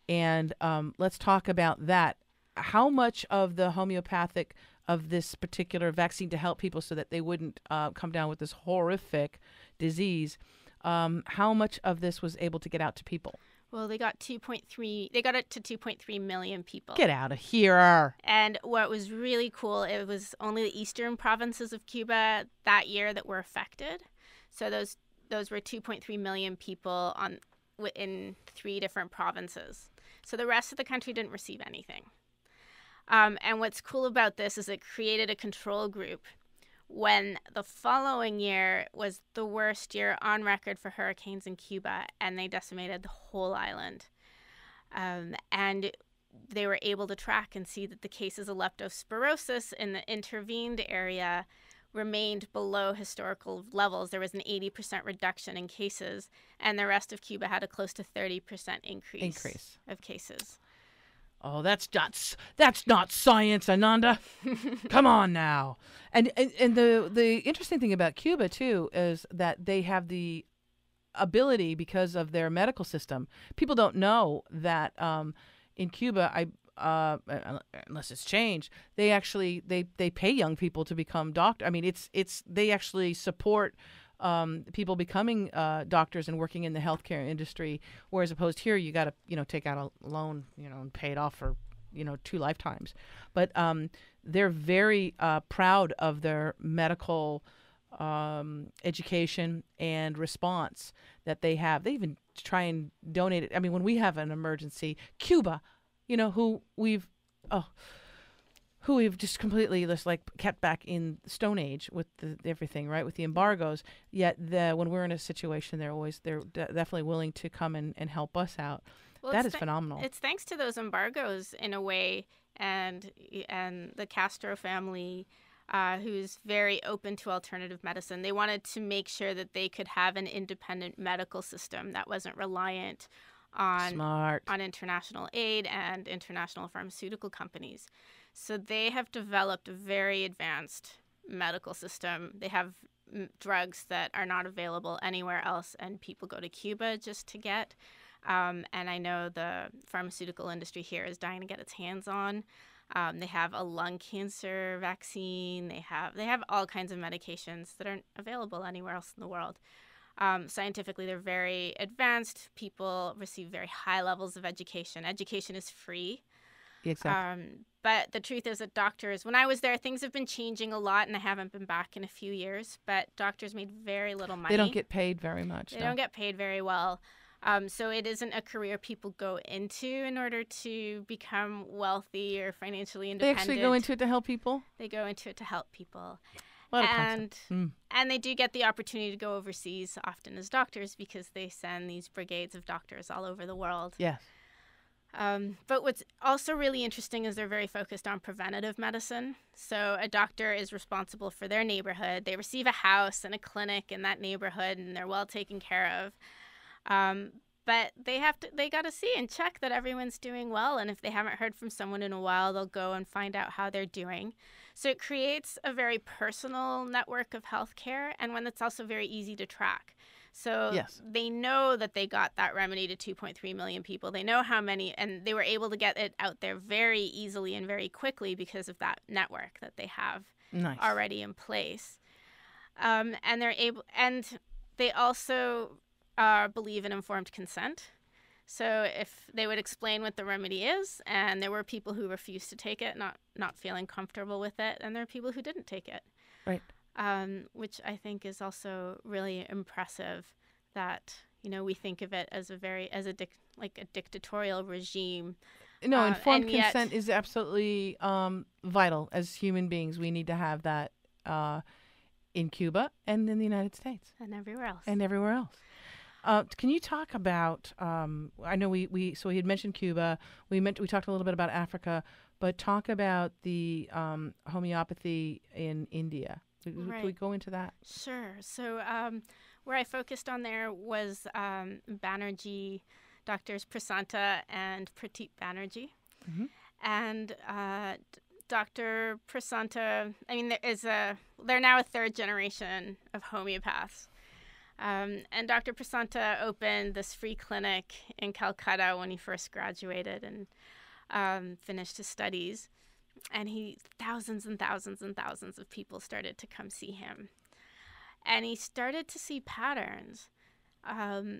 And let's talk about that. How much of the homeopathic of this particular vaccine to help people so that they wouldn't come down with this horrific disease, how much of this was able to get out to people? Well, they got it to 2.3 million people. Get out of here. And what was really cool, it was only the eastern provinces of Cuba that year that were affected. So those were 2.3 million people in 3 different provinces. So the rest of the country didn't receive anything. And what's cool about this is it created a control group when the following year was the worst year on record for hurricanes in Cuba, and they decimated the whole island. And they were able to track and see that the cases of leptospirosis in the intervened area remained below historical levels. There was an 80% reduction in cases, and the rest of Cuba had a close to 30% increase of cases. Oh, that's not science, Ananda. Come on now. And the interesting thing about Cuba too is that they have the ability, because of their medical system. People don't know that in Cuba, unless it's changed, they actually they pay young people to become doctors. I mean, they actually support people becoming doctors and working in the healthcare industry, whereas opposed here, you got to take out a loan, and pay it off for 2 lifetimes. But they're very proud of their medical education and response that they have. They even try and donate it. I mean, when we have an emergency, Cuba, who we've just completely just kept back in Stone Age with everything, right, with the embargoes. Yet when we're in a situation, they're definitely willing to come and help us out. Well, that is phenomenal. It's thanks to those embargoes in a way, and the Castro family, who's very open to alternative medicine. They wanted to make sure that they could have an independent medical system that wasn't reliant on international aid and international pharmaceutical companies. So they have developed a very advanced medical system. They have drugs that are not available anywhere else, and people go to Cuba just to get. And I know the pharmaceutical industry here is dying to get its hands on. They have a lung cancer vaccine. They have all kinds of medications that aren't available anywhere else in the world. Scientifically, they're very advanced. People receive very high levels of education. Education is free. Exactly. But the truth is that doctors, when I was there, things have been changing a lot, and I haven't been back in a few years, but doctors made very little money. They don't get paid very much. They don't get paid very well. So it isn't a career people go into in order to become wealthy or financially independent. They actually go into it to help people? They go into it to help people. And they do get the opportunity to go overseas often as doctors, because they send these brigades of doctors all over the world. Yes. But what's also really interesting is they're very focused on preventative medicine. So a doctor is responsible for their neighborhood. They receive a house and a clinic in that neighborhood, and they're well taken care of. But they got to see and check that everyone's doing well. And if they haven't heard from someone in a while, they'll go and find out how they're doing. So it creates a very personal network of healthcare, and one that's also very easy to track. So they know that they got that remedy to 2.3 million people. They know how many, and they were able to get it out there very easily and very quickly because of that network that they have already in place. And they also believe in informed consent. So if they would explain what the remedy is, and there were people who refused to take it, not feeling comfortable with it, and there are people who didn't take it. Right. Which I think is also really impressive, that we think of it as like a dictatorial regime. No, informed and yet, consent is absolutely vital as human beings. We need to have that in Cuba and in the United States. And everywhere else. Can you talk about? I know we had mentioned Cuba. We talked a little bit about Africa, but talk about the homeopathy in India. Right. Can we go into that? Sure. So where I focused on there was Banerjee, Doctors Prasanta and Prateep Banerjee. Mm-hmm. And Dr. Prasanta, I mean, they're now a third generation of homeopaths. And Dr. Prasanta opened this free clinic in Calcutta when he first graduated and finished his studies. And thousands and thousands and thousands of people started to come see him. And he started to see patterns.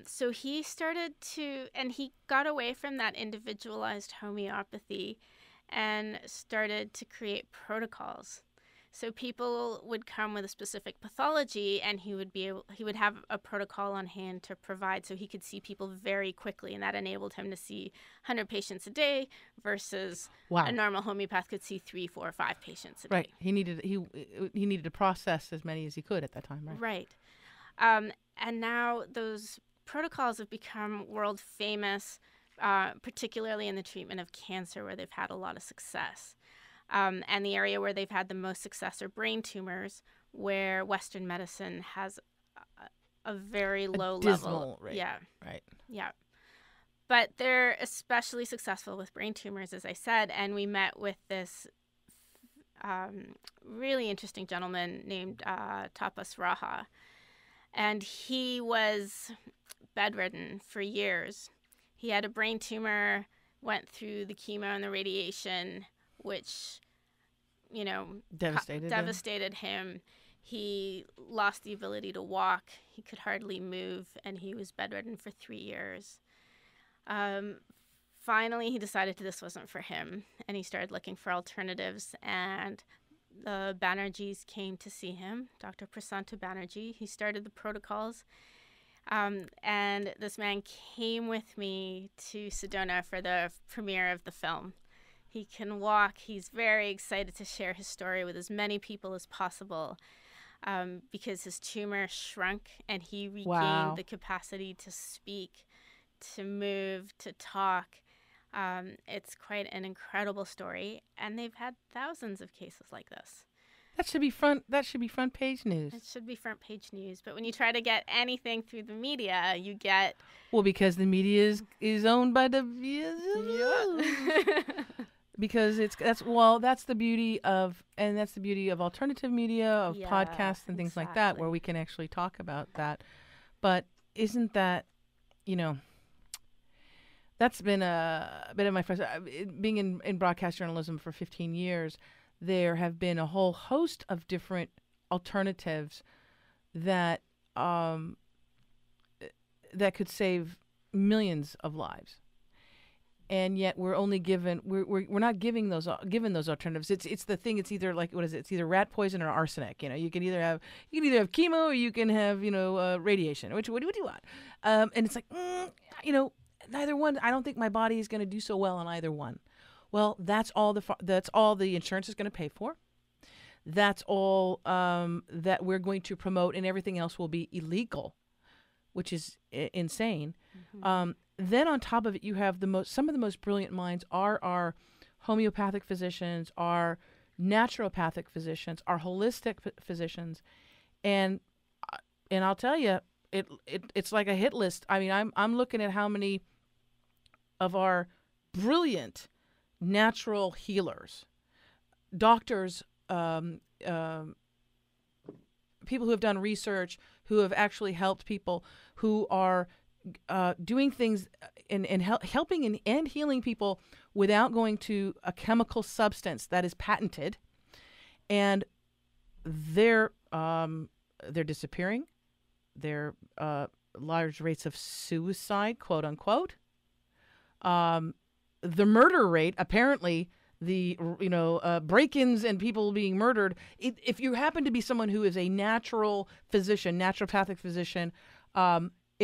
So he he got away from that individualized homeopathy and started to create protocols. So people would come with a specific pathology, and he would have a protocol on hand to provide, so he could see people very quickly, and that enabled him to see 100 patients a day versus a normal homeopath could see 3, 4, 5 patients a day. Right. He needed to process as many as he could at that time. Right. Right. And now those protocols have become world famous, particularly in the treatment of cancer, where they've had a lot of success. And the area where they've had the most success are brain tumors, where Western medicine has a very low level. Rate. Yeah. Right. Yeah. But they're especially successful with brain tumors, as I said. And we met with this really interesting gentleman named Tapas Raha. And he was bedridden for years. He had a brain tumor, went through the chemo and the radiation, which, devastated him. He lost the ability to walk. He could hardly move, and he was bedridden for 3 years. Finally, he decided this wasn't for him, and he started looking for alternatives, and the Banerjees came to see him, Dr. Prasanta Banerjee. He started the protocols, and this man came with me to Sedona for the premiere of the film. He can walk. He's very excited to share his story with as many people as possible because his tumor shrunk and he regained the capacity to speak, to move, to talk. It's quite an incredible story, and they've had thousands of cases like this. That should be front page news. It should be front page news. But when you try to get anything through the media, you get because the media is owned by the because that's the beauty of alternative media, of podcasts and things like that, where we can actually talk about that. But isn't that, that's been a bit of my frustration. Being in broadcast journalism for 15 years, there have been a whole host of different alternatives that that could save millions of lives. And yet we're only given we're not given those alternatives. It's the thing. It's either it's either rat poison or arsenic. You can either have chemo or you can have radiation. What do you want? And it's like neither one. I don't think my body is going to do so well on either one. Well, that's all the insurance is going to pay for. That's all that we're going to promote, and everything else will be illegal, which is insane. Mm-hmm. Then on top of it, you have some of the most brilliant minds are our homeopathic physicians, our naturopathic physicians, our holistic physicians, and I'll tell you, it's like a hit list. I mean, I'm looking at how many of our brilliant natural healers, doctors, people who have done research, who have actually helped people, who are doing things and helping and healing people without going to a chemical substance that is patented, and they're disappearing. There are large rates of suicide, quote unquote. The murder rate, apparently, the break-ins and people being murdered. If you happen to be someone who is a natural physician, naturopathic physician,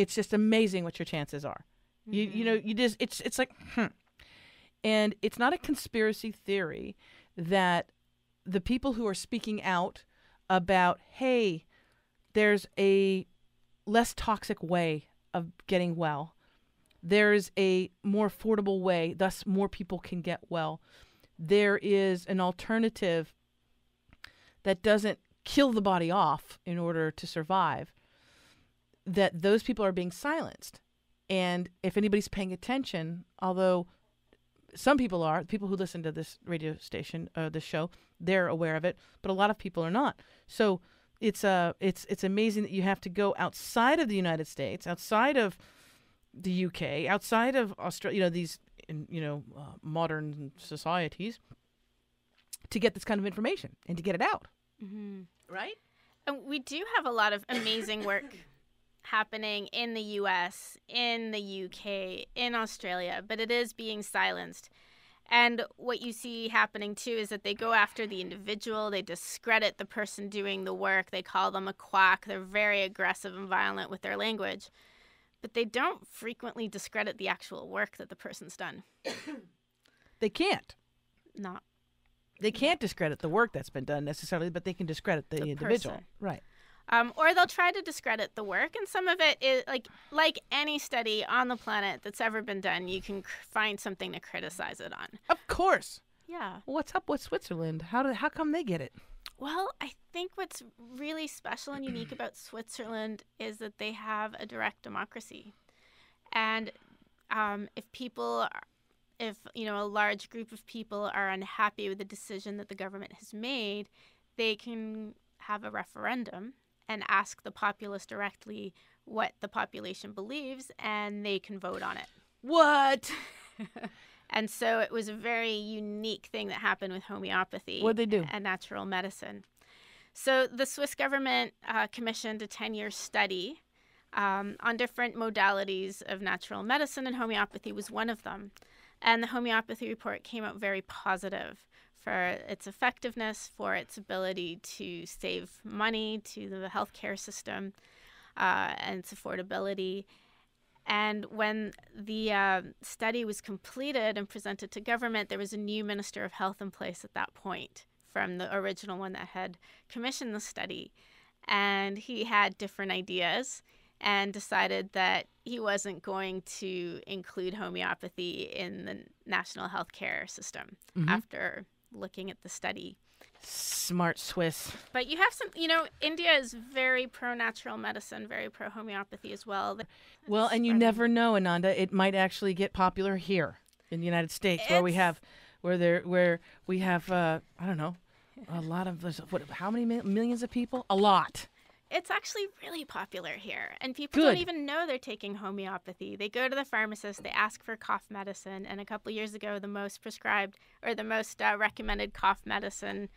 it's just amazing what your chances are. You know, you just, it's like, And it's not a conspiracy theory that the people who are speaking out about, hey, there's a less toxic way of getting well. There's a more affordable way, thus more people can get well. There is an alternative that doesn't kill the body off in order to survive, that those people are being silenced. And if anybody's paying attention, although some people are, people who listen to this radio station, this show, they're aware of it, but a lot of people are not. So it's amazing that you have to go outside of the United States, outside of the UK, outside of Australia, you know, these, modern societies, to get this kind of information and to get it out. Mm-hmm. Right? And we do have a lot of amazing work happening in the US, in the UK, in Australia, but it is being silenced. And what you see happening too is that they go after the individual, they discredit the person doing the work, they call them a quack, they're very aggressive and violent with their language, but they don't frequently discredit the actual work that the person's done. They can't. Not. They can't discredit the work that's been done necessarily, but they can discredit the individual. Person. Right. Or they'll try to discredit the work, and some of it is like any study on the planet that's ever been done, you can find something to criticize it on. Of course. Yeah. What's up with Switzerland? How come they get it? Well, I think what's really special and unique about Switzerland is that they have a direct democracy, and if a large group of people are unhappy with the decision that the government has made, they can have a referendum and ask the populace directly what the population believes, and they can vote on it. What? And so it was a very unique thing that happened with homeopathy. What'd they do? And natural medicine. So the Swiss government commissioned a 10-year study on different modalities of natural medicine, and homeopathy was one of them. And the homeopathy report came out very positive for its effectiveness, for its ability to save money to the healthcare system, and its affordability. And when the study was completed and presented to government, there was a new Minister of Health in place at that point from the original one that had commissioned the study. And he had different ideas and decided that he wasn't going to include homeopathy in the national healthcare system after looking at the study. Smart Swiss. But you have some, India is very pro-natural medicine, very pro-homeopathy as well. Well, and you never know, Ananda, it might actually get popular here in the United States, where we have I don't know, a lot of, how many millions of people? A lot. It's actually really popular here, and people don't even know they're taking homeopathy. They go to the pharmacist, they ask for cough medicine, and a couple years ago, the most prescribed or the most recommended cough medicine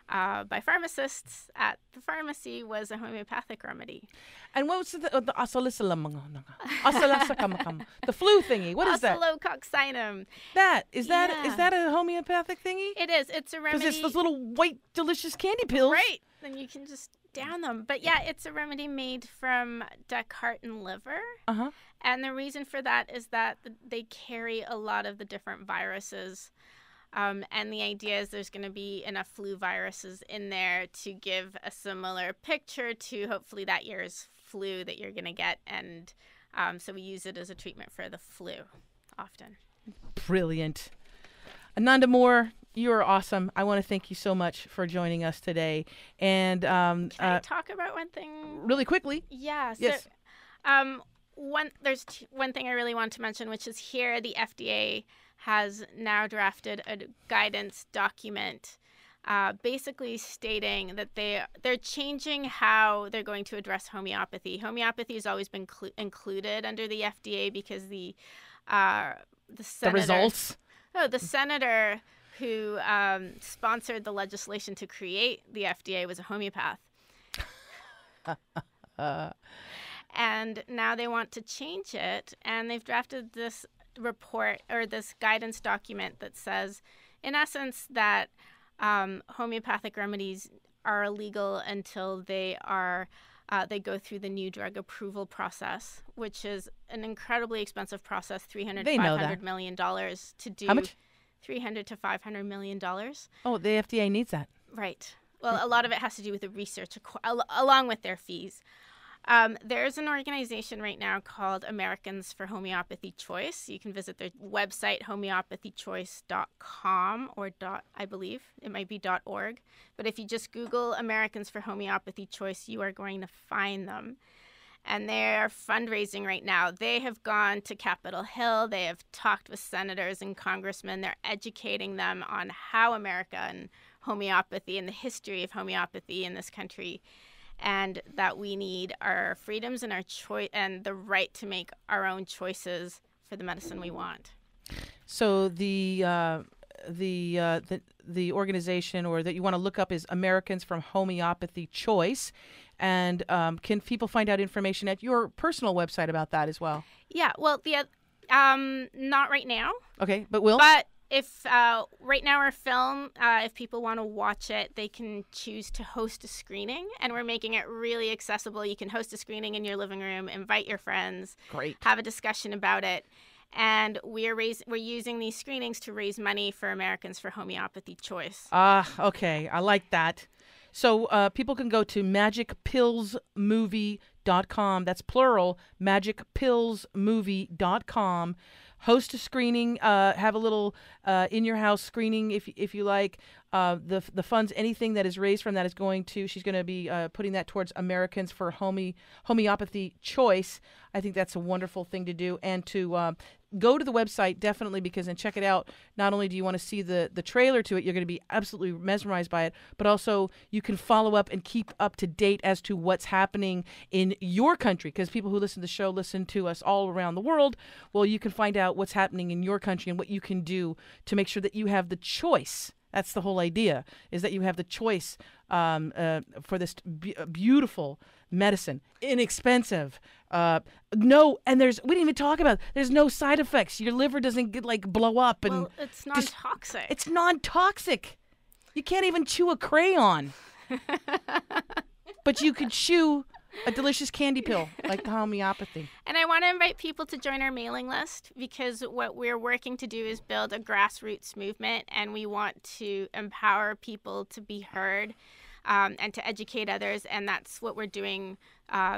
by pharmacists at the pharmacy was a homeopathic remedy. And what was the flu thingy? What is that? Oscillococcinum. Is that a homeopathic thingy? It is. It's a remedy. Because it's those little white delicious candy pills. Right. Then you can just down them. But yeah, it's a remedy made from duck heart and liver. Uh-huh. And the reason for that is that they carry a lot of the different viruses. And the idea is there's going to be enough flu viruses in there to give a similar picture to hopefully that year's flu that you're going to get. And so we use it as a treatment for the flu often. Brilliant. Ananda Moore, you are awesome. I want to thank you so much for joining us today. And can I talk about one thing really quickly? Yeah. So, yes. There's one thing I really want to mention, which is here the FDA has now drafted a guidance document, basically stating that they're changing how they're going to address homeopathy. Homeopathy has always been included under the FDA because the senator, the results. Oh, the senator who sponsored the legislation to create the FDA was a homeopath. And now they want to change it, and they've drafted this report or this guidance document that says, in essence, that homeopathic remedies are illegal until they are They go through the new drug approval process, which is an incredibly expensive process, $300 to $500 million to do. How much? $300 to $500 million. Oh, the FDA needs that. Right. Well, a lot of it has to do with the research, along with their fees. There's an organization right now called Americans for Homeopathy Choice. You can visit their website, homeopathychoice.com, or I believe it might be .org. But if you just Google Americans for Homeopathy Choice, you are going to find them. And they're fundraising right now. They have gone to Capitol Hill. They have talked with senators and congressmen. They're educating them on how America and homeopathy and the history of homeopathy in this country, and that we need our freedoms and our choice and the right to make our own choices for the medicine we want. So the organization or that you want to look up is Americans from Homeopathy Choice. And can people find out information at your personal website about that as well? Yeah, well, not right now. Okay, but will? But if right now our film, if people want to watch it, they can choose to host a screening, and we're making it really accessible. You can host a screening in your living room, invite your friends, great, have a discussion about it. And we're using these screenings to raise money for Americans for Homeopathy Choice. Okay, I like that. So people can go to magicpillsmovie.com. That's plural, magicpillsmovie.com. Host a screening, have a little in-your-house screening if you like. The funds, anything that is raised from that is going to, she's going to be putting that towards Americans for Homeopathy Choice. I think that's a wonderful thing to do. And to go to the website, definitely, and check it out. Not only do you want to see the trailer to it, you're going to be absolutely mesmerized by it, but also you can follow up and keep up to date as to what's happening in your country, because people who listen to the show listen to us all around the world. Well, you can find out what's happening in your country and what you can do to make sure that you have the choice. That's the whole idea, is that you have the choice for this beautiful medicine, inexpensive. No, and we didn't even talk about, there's no side effects. Your liver doesn't get blow up. And it's non-toxic. It's non-toxic. You can't even chew a crayon. But you could chew a delicious candy pill like the homeopathy. And I want to invite people to join our mailing list, because what we're working to do is build a grassroots movement, and we want to empower people to be heard and to educate others, and that's what we're doing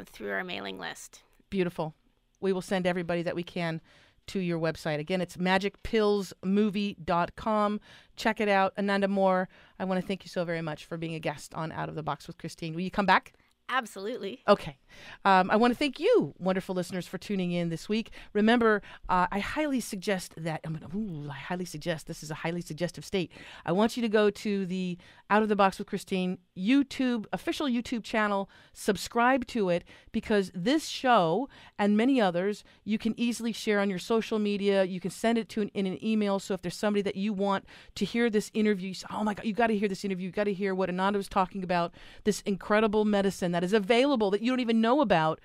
through our mailing list. Beautiful. We will send everybody that we can to your website. Again, it's magicpillsmovie.com. Check it out. Ananda More, I want to thank you so very much for being a guest on Out of the Box with Christine. Will you come back? Absolutely. Okay. I want to thank you, wonderful listeners, for tuning in this week. Remember, I highly suggest that, this is a highly suggestive state. I want you to go to the Out of the Box with Christine official YouTube channel, subscribe to it, because this show and many others you can easily share on your social media. You can send it in an email. So if there's somebody that you want to hear this interview, you say, oh my God, you got to hear this interview. You got to hear what Ananda was talking about, this incredible medicine that is available that you don't even know about.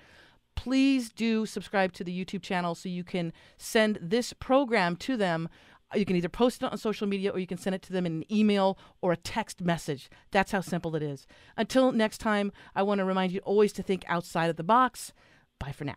Please do subscribe to the YouTube channel so you can send this program to them. You can either post it on social media, or you can send it to them in an email or a text message. That's how simple it is. Until next time, I want to remind you always to think outside of the box. Bye for now.